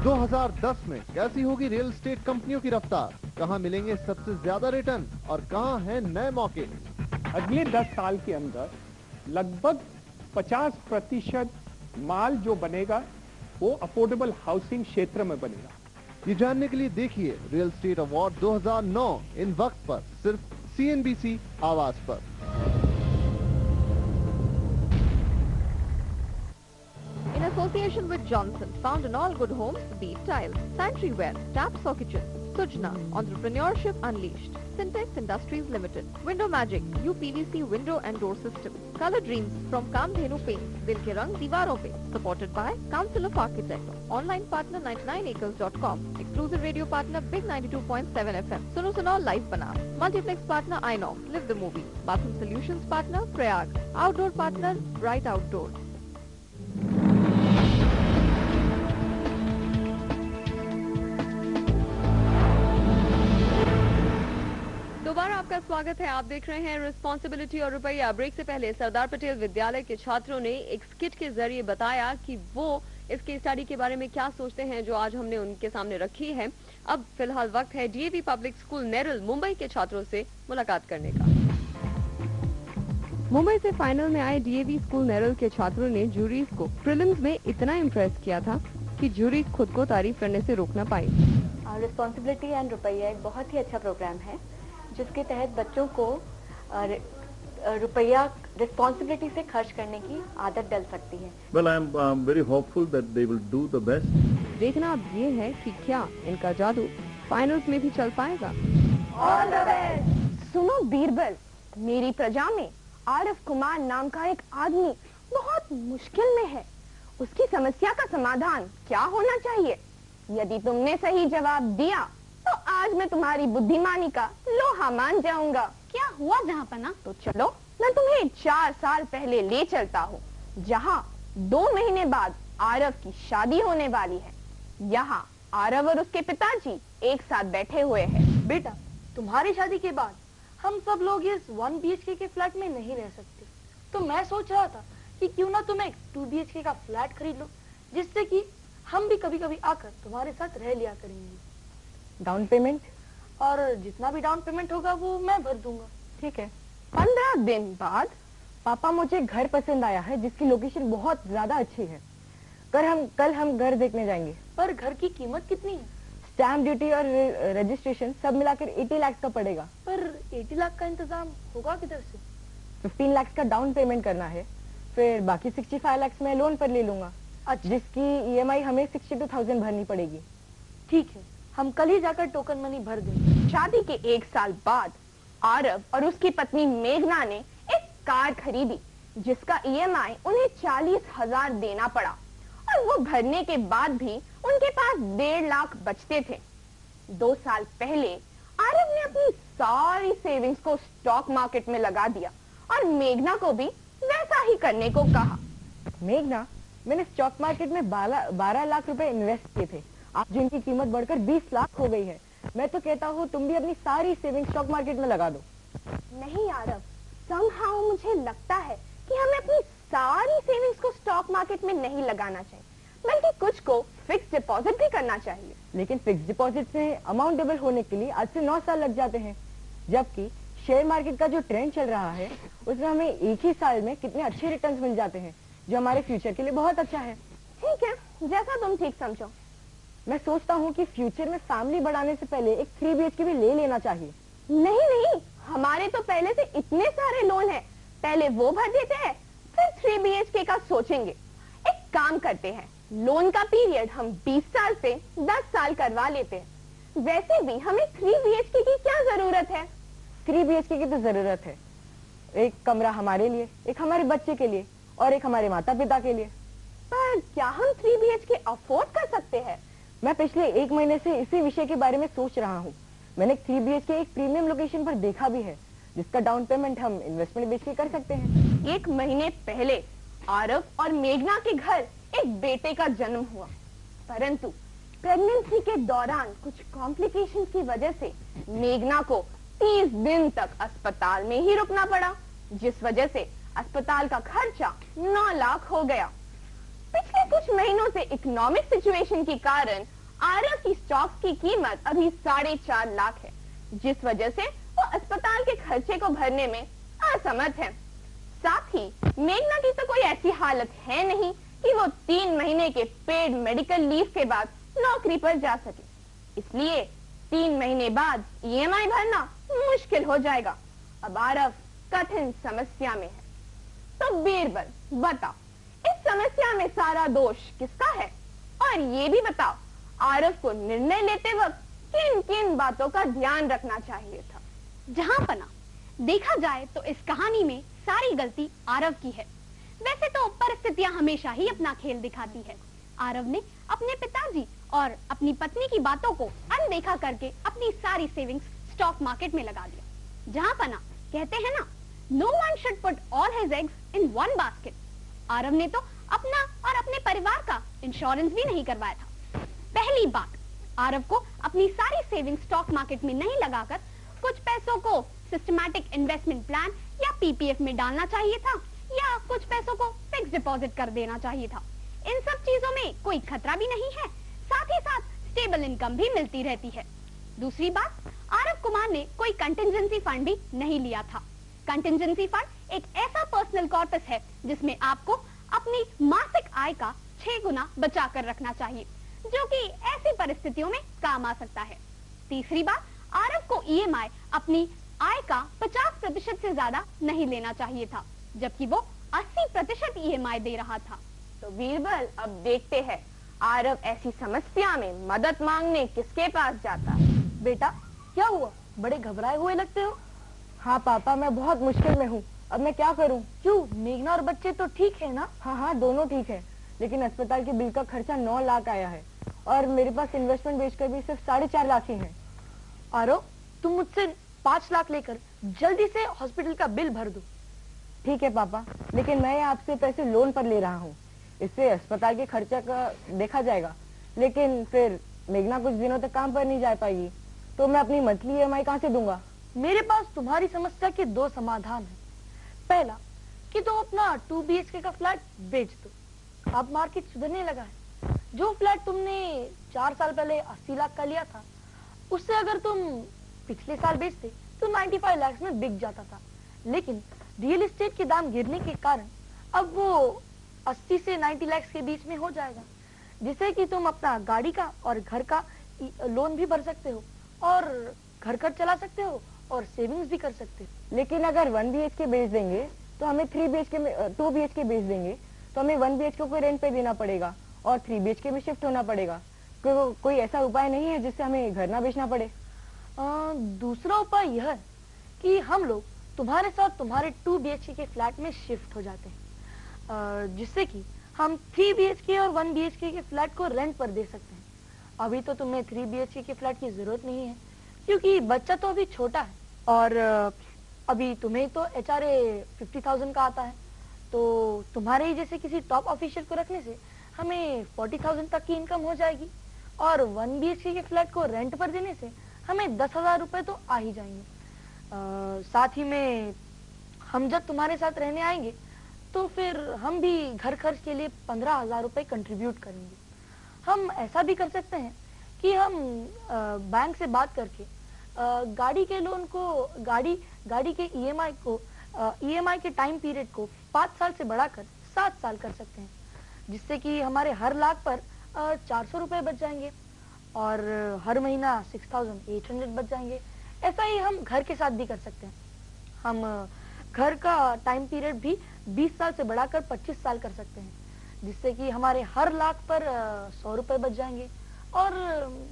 2010 में कैसी होगी रियल एस्टेट कंपनियों की रफ्तार, कहां मिलेंगे सबसे ज्यादा रिटर्न और कहां हैं नए मौके। अगले 10 साल के अंदर लगभग 50% माल जो बनेगा वो अफोर्डेबल हाउसिंग क्षेत्र में बनेगा। ये जानने के लिए देखिए रियल एस्टेट अवार्ड 2009 इन वक्त पर सिर्फ CNBC आवाज पर। In association with Johnson, found in all good homes, Beat Tiles, Sanitary Ware, Taps or Kitchen, Sujna, Entrepreneurship Unleashed, Syntex Industries Limited, Window Magic, UPVC Window and Door System, Color Dreams from Kamdhenu Paints, Dil ke Rang Deewaron Pe, supported by Council of Architects, online partner 99acres.com, exclusive radio partner Big 92.7 FM, Suno Suno Live Bana, multiplex partner Inox, Live the Movie, bathroom solutions partner Prayag, outdoor partner Bright Outdoor. दोबारा आपका स्वागत है। आप देख रहे हैं responsibility और रुपया। ब्रेक से पहले सरदार पटेल विद्यालय के छात्रों ने एक स्किट के जरिए बताया कि वो इसके स्टडी के बारे में क्या सोचते हैं, जो आज हमने उनके सामने रखी है। अब फिलहाल वक्त है DAV public school Neral Mumbai के छात्रों से मुलाकात करने का। मुंबई से फाइनल में आए DAV स्कूल नेरल के छात्रों ने जूरीज को प्रीलिम्स में इतना इम्प्रेस किया था कि जूरीज खुद को तारीफ करने से रोक न पाई। रिस्पॉन्सिबिलिटी एंड रुपया एक बहुत ही अच्छा प्रोग्राम है जिसके तहत बच्चों को रुपया रिस्पॉन्सिबिलिटी से खर्च करने की आदत डल सकती है। Well, I am very hopeful that they will do the best. देखना अब ये है कि क्या इनका जादू फाइनल्स में भी चल पाएगा। All the best. सुनो बीरबल, मेरी प्रजा में आरफ कुमार नाम का एक आदमी बहुत मुश्किल में है। उसकी समस्या का समाधान क्या होना चाहिए? यदि तुमने सही जवाब दिया तो आज मैं तुम्हारी बुद्धिमानी का लोहा मान जाऊंगा। क्या हुआ जहाँपना? तो चलो मैं तुम्हें 4 साल पहले ले चलता हूँ, जहाँ 2 महीने बाद आरव की शादी होने वाली है। यहाँ आरव और उसके पिताजी एक साथ बैठे हुए हैं। बेटा, तुम्हारी शादी के बाद हम सब लोग इस 1 BHK के फ्लैट में नहीं रह सकते, तो मैं सोच रहा था कि क्यों ना तुम एक 2 BHK का फ्लैट खरीद लो, जिससे कि हम भी कभी कभी आकर तुम्हारे साथ रह लिया करेंगे। Down payment? और जितना भी डाउन पेमेंट होगा वो मैं भर दूंगा। ठीक है। 15 दिन बाद पापा, मुझे घर पसंद आया है जिसकी लोकेशन बहुत ज्यादा अच्छी है। कल हम घर देखने जाएंगे। पर घर की कीमत कितनी है? स्टैम्प ड्यूटी और रजिस्ट्रेशन सब मिलाकर 80 लाख का पड़ेगा। पर 80 लाख का इंतजाम होगा किधर से? 15 लाख का डाउन पेमेंट करना है, फिर बाकी 65 लाख मैं लोन पर ले लूंगा। अच्छा। जिसकी EMI हमें 62,000 भरनी पड़ेगी। ठीक है, हम कल ही जाकर टोकन मनी भर देंगे। शादी के 1 साल बाद आरव और उसकी पत्नी मेघना ने एक कार खरीदी जिसका EMI उन्हें 40,000 देना पड़ा, और वो भरने के बाद भी उनके पास 1.5 लाख बचते थे। 2 साल पहले आरव ने अपनी सारी सेविंग्स को स्टॉक मार्केट में लगा दिया और मेघना को भी वैसा ही करने को कहा। मेघना, मैंने स्टॉक मार्केट में 12 लाख रुपए इन्वेस्ट किए थे, आज जिनकी कीमत बढ़कर 20 लाख हो गई है। मैं तो कहता हूँ तुम भी अपनी सारी सेविंग स्टॉक मार्केट में लगा दो। नहीं आरव, समहाउ मुझे लगता है कि हमें अपनी सारी सेविंग्स को स्टॉक मार्केट में नहीं लगाना चाहिए, बल्कि कुछ को फिक्स डिपॉजिट भी करना चाहिए। लेकिन फिक्स डिपॉजिट से अमाउंट डबल होने के लिए आज से 9 साल लग जाते हैं, जबकि शेयर मार्केट का जो ट्रेंड चल रहा है उसमें हमें एक ही साल में कितने अच्छे रिटर्न्स मिल जाते हैं, जो हमारे फ्यूचर के लिए बहुत अच्छा है। ठीक है, जैसा तुम ठीक समझो। मैं सोचता हूँ कि फ्यूचर में फैमिली बढ़ाने से पहले एक 3 BHK भी ले लेना चाहिए। नहीं, हमारे तो पहले से इतने सारे लोन हैं, पहले वो भर देते हैं, फिर 3 BHK का सोचेंगे। एक काम करते हैं, लोन का पीरियड हम 20 साल से 10 साल करवा लेते हैं। वैसे भी हमें 3 BHK की क्या जरूरत है? 3 BHK की तो जरूरत है। एक कमरा हमारे लिए, एक हमारे बच्चे के लिए और एक हमारे माता पिता के लिए। पर क्या हम 3 BHK अफोर्ड कर सकते हैं? मैं पिछले 1 महीने से इसी विषय के बारे में सोच रहा हूँ। मैंने 3 BHK एक प्रीमियम लोकेशन पर देखा भी है, जिसका डाउन पेमेंट हम इन्वेस्टमेंट बेच के कर सकते हैं। 1 महीने पहले आरव और मेघना के घर एक बेटे का जन्म हुआ, परंतु प्रेगनेंसी के दौरान कुछ कॉम्प्लिकेशंस की वजह से मेघना को 30 दिन तक अस्पताल में ही रुकना पड़ा, जिस वजह से अस्पताल का खर्चा 9 लाख हो गया। पिछले कुछ महीनों से इकोनॉमिक सिचुएशन के कारण आरव की स्टॉक्स की कीमत अभी 4.5 लाख है, जिस वजह से वो अस्पताल के खर्चे को भरने में असमर्थ है। साथ ही मेघना की तो कोई ऐसी हालत है नहीं कि वो 3 महीने के पेड मेडिकल लीव के बाद नौकरी पर जा सके, इसलिए 3 महीने बाद EMI भरना मुश्किल हो जाएगा। अब आरव कठिन समस्या में है। तो बीरबल बताओ, इस समस्या में सारा दोष किसका है? और ये भी बताओ, आरव को निर्णय लेते वक्त किन किन बातों का ध्यान रखना चाहिए था? जहां पना देखा जाए तो इस कहानी में सारी गलती आरव की है। वैसे तो परिस्थितियां हमेशा ही अपना खेल दिखाती है। आरव ने अपने पिताजी और अपनी पत्नी की बातों को अनदेखा करके अपनी सारी सेविंग्स स्टॉक मार्केट में लगा दिया। जहां पना कहते हैं ना, no one should put all his eggs in one basket. Aarav ने तो अपना और अपने परिवार का इंश्योरेंस भी नहीं करवाया था। पहली बात, आरव को अपनी सारी सेविंग स्टॉक मार्केट में नहीं लगाकर कुछ पैसों को सिस्टमैटिक इन्वेस्टमेंट प्लान या PPF में डालना चाहिए था, या कुछ पैसों को फिक्स डिपॉजिट कर देना चाहिए था। इन सब चीजों में कोई खतरा भी नहीं है, साथ ही साथ स्टेबल इनकम भी मिलती रहती है। दूसरी बात, आरव कुमार ने कोई कंटिजेंसी फंड भी नहीं लिया था। कंटिजेंसी फंड एक ऐसा पर्सनल कॉर्पस है जिसमें आपको अपनी मासिक आय का 6 गुना बचा कर रखना चाहिए, जो कि ऐसी परिस्थितियों में काम आ सकता है। तीसरी बात, आरव को EMI अपनी आय का 50% से ज्यादा नहीं लेना चाहिए था, जबकि वो 80% EMI दे रहा था। तो बीरबल, अब देखते हैं आरव ऐसी समस्या में मदद मांगने किसके पास जाता है। बेटा क्या हुआ, बड़े घबराए हुए लगते हो? हाँ पापा, मैं बहुत मुश्किल में हूँ। अब मैं क्या करूँ? क्यों, मेघना और बच्चे तो ठीक है ना? हाँ, दोनों ठीक है, लेकिन अस्पताल के बिल का खर्चा 9 लाख आया है और मेरे पास इन्वेस्टमेंट बेचकर भी सिर्फ 4.5 लाख ही है। आरव, तुम मुझसे 5 लाख लेकर जल्दी से हॉस्पिटल का बिल भर दो। ठीक है पापा, लेकिन मैं आपसे पैसे लोन पर ले रहा हूँ, इससे अस्पताल के खर्चा का देखा जाएगा, लेकिन फिर मेघना कुछ दिनों तक काम पर नहीं जा पाएगी, तो मैं अपनी मंथली EMI कहाँ से दूंगा? मेरे पास तुम्हारी समस्या के 2 समाधान हैं। पहला कि तुम अपना 2 BHK का फ्लैट बेच दो। अब मार्केट सुधरने लगा है। जो फ्लैट तुमने 4 साल पहले 80 लाख का लिया था, उससे अगर तुम पिछले साल बेचते तो 95 लाख में बिक जाता था, लेकिन रियल एस्टेट के दाम गिरने के कारण अब वो 80 से 90 लाख के बीच में हो जाएगा, जिससे कि तुम अपना गाड़ी का और घर का लोन भी भर सकते हो और घर खर्च चला सकते हो और सेविंग्स भी कर सकते हो। लेकिन अगर 1 BHK बेच देंगे तो हमें 2 BHK बेच देंगे तो हमें 1 BHK को रेंट पे देना पड़ेगा और 3 BHK में शिफ्ट होना पड़ेगा। कोई ऐसा उपाय नहीं है जिससे हमें घर ना बेचना पड़े? दूसरा उपाय यह है कि हम लोग तुम्हारे साथ तुम्हारे 2 BHK के फ्लैट में शिफ्ट हो जाते हैं, जिससे कि हम 3 BHK और 1 BHK के फ्लैट को रेंट पर दे सकते हैं। अभी तो तुम्हें 3 BHK के फ्लैट की जरूरत नहीं है, क्योंकि बच्चा तो अभी छोटा है और अभी तुम्हें तो HRA 50,000 का आता है, तो तुम्हारे ही जैसे किसी टॉप ऑफिशियल को रखने से हमें 40,000 तक की इनकम हो जाएगी और 1 BHK के फ्लैट को रेंट पर देने से हमें 10,000 रुपए तो आ ही जाएंगे। साथ ही में हम जब तुम्हारे साथ रहने आएंगे तो फिर हम भी घर खर्च के लिए 15,000 रुपए कंट्रीब्यूट करेंगे। हम ऐसा भी कर सकते हैं कि हम बैंक से बात करके गाड़ी के लोन को गाड़ी के EMI के टाइम पीरियड को 5 साल से बढ़ाकर 7 साल कर सकते हैं, जिससे कि हमारे हर लाख पर 400 रुपए बच जाएंगे और हर महीना 6,800 बच जाएंगे। ऐसा ही हम घर के साथ भी कर सकते हैं। हम घर का टाइम पीरियड भी 20 साल से बढ़ाकर 25 साल कर सकते हैं, जिससे कि हमारे हर लाख पर 100 रुपए बच जाएंगे और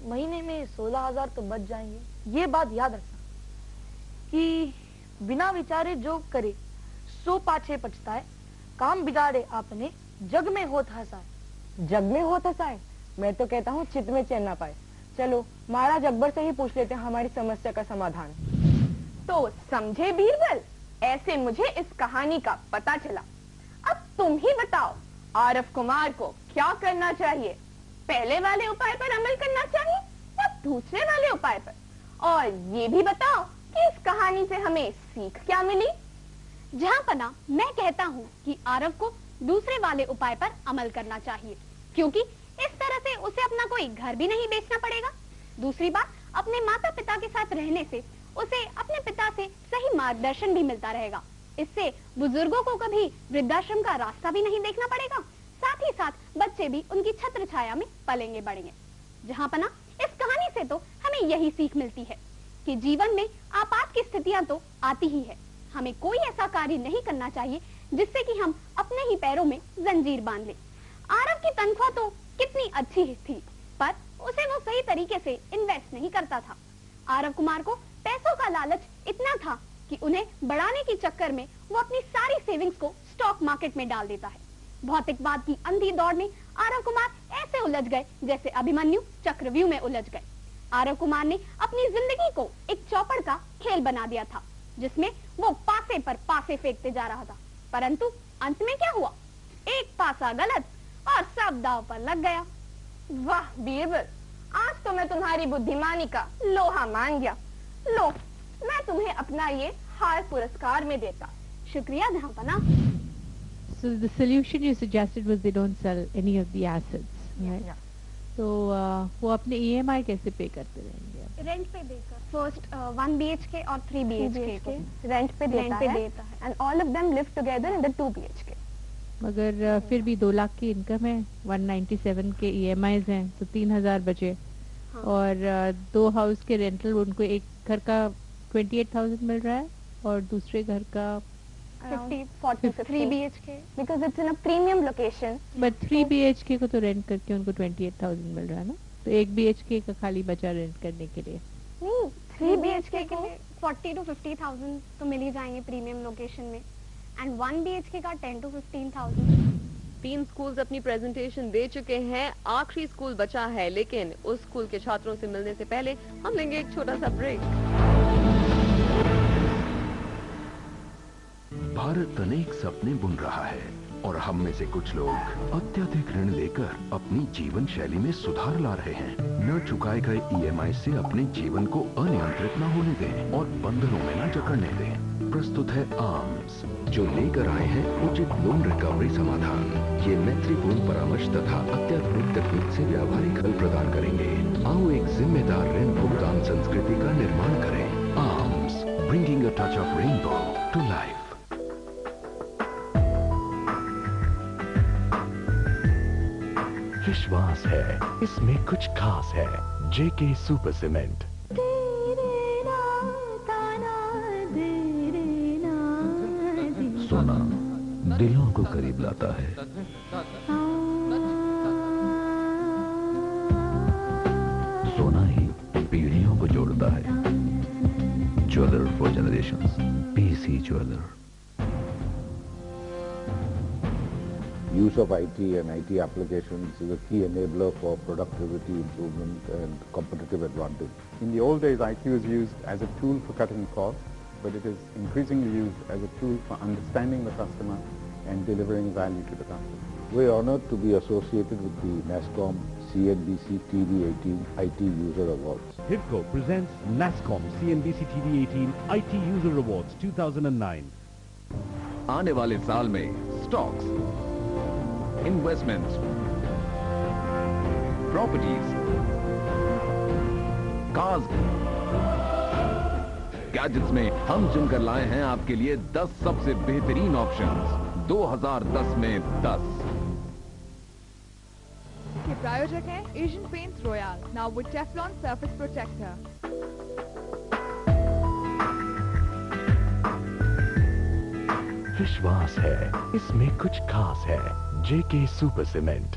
महीने में 16,000 तो बच जाएंगे। ये बात याद रखना कि बिना विचारे जो करे सो पाछे पछताए, काम बिगाड़े आपने जग में होत हंसाए। जग में होत हंसाए? मैं तो कहता हूँ चित में चैन ना पाए। चलो महाराज अकबर से ही पूछ लेते हैं हमारी समस्या का समाधान। तो समझे बीरबल, ऐसे मुझे इस कहानी का पता चला। अब तुम ही बताओ, आरव कुमार को क्या करना चाहिए? पहले वाले उपाय पर अमल करना चाहिए या दूसरे वाले उपाय पर? और ये भी बताओ कि इस कहानी से हमें सीख क्या मिली? जहां पना मैं कहता हूं कि आरव को दूसरे वाले उपाय पर अमल करना चाहिए, क्योंकि इस तरह से उसे अपना कोई घर भी नहीं बेचना पड़ेगा। दूसरी बात, अपने माता पिता के साथ रहने से उसे अपने पिता से सही मार्गदर्शन भी मिलता रहेगा। इससे बुजुर्गों को कभी वृद्धाश्रम का रास्ता भी नहीं देखना पड़ेगा। साथ ही साथ बच्चे भी उनकी छत्र छाया में पलेंगे बढ़ेंगे। जहाँ पना, इस कहानी से तो हमें यही सीख मिलती है कि जीवन में आपात की स्थितियां तो आती ही है। हमें कोई ऐसा कार्य नहीं करना चाहिए जिससे कि हम अपने ही पैरों में जंजीर बांध लें। आरव की तनख्वाह तो कितनी अच्छी थी, पर उसे वो सही तरीके से इन्वेस्ट नहीं करता था। आरव कुमार को पैसों का लालच इतना था कि उन्हें बढ़ाने के चक्कर में वो अपनी सारी सेविंग्स को स्टॉक मार्केट में डाल देता है। भौतिकवाद की अंधी दौड़ में आरव कुमार ऐसे उलझ गए जैसे अभिमन्यु चक्रव्यूह में उलझ गए। आरव कुमार ने अपनी जिंदगी को एक चौपड़ का खेल बना दिया था, जिसमें वो पासे पर पासे फेंकते जा रहा था, परंतु अंत में क्या हुआ? एक पासा गलत और सब दांव पर लग गया। वाह बीरबल, आज तो मैं तुम्हारी बुद्धिमानी का लोहा मान गया। लो, मैं तुम्हें अपना ये हार पुरस्कार में देता। शुक्रिया जहांपना। So the solution you suggested was they don't sell any of the assets, right? Yeah. तो वो अपने EMI कैसे पे करते रहेंगे? रेंट पे देकर, फर्स्ट 1 BHK और 3 BHK रेंट पे देता है and all of them live together in the 2 BHK। मगर फिर भी 2 लाख की इनकम है, 197 के EMIs हैं, तो 3000 बचे। हाँ। और 2 हाउस के रेंटल, उनको एक घर का 28,000 मिल रहा है और दूसरे घर का 3 BHK because it's in a premium location। But 3 BHK को तो रेंट करके उनको 28,000 मिल रहा है ना, तो 1 BHK का खाली बचा रेंट करने के लिए। नहीं, 3 BHK के लिए 40 to 50,000 तो मिल ही जाएंगे प्रीमियम लोकेशन में, एंड 1 BHK का 10 to 15,000। 3 स्कूल्स अपनी प्रेजेंटेशन दे चुके हैं, आखिरी स्कूल बचा है, लेकिन उस स्कूल के छात्रों से मिलने से पहले हम लेंगे एक छोटा सा ब्रेक। भारत अनेक सपने बुन रहा है और हम में से कुछ लोग अत्यधिक ऋण लेकर अपनी जीवन शैली में सुधार ला रहे हैं। न चुकाए गए EMI से अपने जीवन को अनियंत्रित न होने दें और बंधनों में न जकड़ने दें। प्रस्तुत है आर्म्स, जो लेकर आए हैं उचित लोन रिकवरी समाधान। ये मैत्रीपूर्ण परामर्श तथा अत्याधुनिक तकनीक से व्यावहारिक हल प्रदान करेंगे। आओ एक जिम्मेदार ऋण भुगतान संस्कृति का निर्माण करें। Arms, bringing a touch of rainbow to life. विश्वास है, इसमें कुछ खास है। JK super cement. सोना दिलों को करीब लाता है। सोना ही पीढ़ियों को जोड़ता है। Jeweller for generations, PC jeweller. Use of IT and IT applications is a key enabler for productivity improvement and competitive advantage. In the old days, IT was used as a tool for cutting costs, but it is increasingly used as a tool for understanding the customer and delivering value to the customer. We're honored to be associated with the NASSCOM CNBC TV18 IT User Awards. HIPCO presents NASSCOM CNBC TV18 IT User Awards 2009. आने वाले साल में stocks, investments, properties, cars, gadgets में हम चुनकर लाए हैं आपके लिए 10 सबसे बेहतरीन ऑप्शंस। 2010 में 10 के प्रायोजक हैं Asian Paints Royal, now with Teflon surface protector. विश्वास है, इसमें कुछ खास है। JK super cement.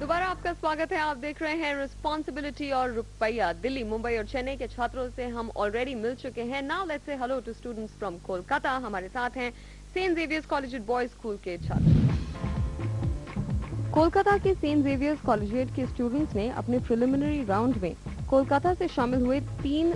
दोबारा आपका स्वागत है। आप देख रहे हैं रिस्पॉन्सिबिलिटी और रुपया। दिल्ली, मुंबई और चेन्नई के छात्रों से हम ऑलरेडी मिल चुके हैं। Now let's say hello to students from Kolkata. हमारे साथ हैं Saint Xavier's Collegiate Boys School के छात्र। कोलकाता के सेंट जेवियर्स कॉलेजिएट के स्टूडेंट्स ने अपने प्रिलिमिनरी राउंड में कोलकाता से शामिल हुए 3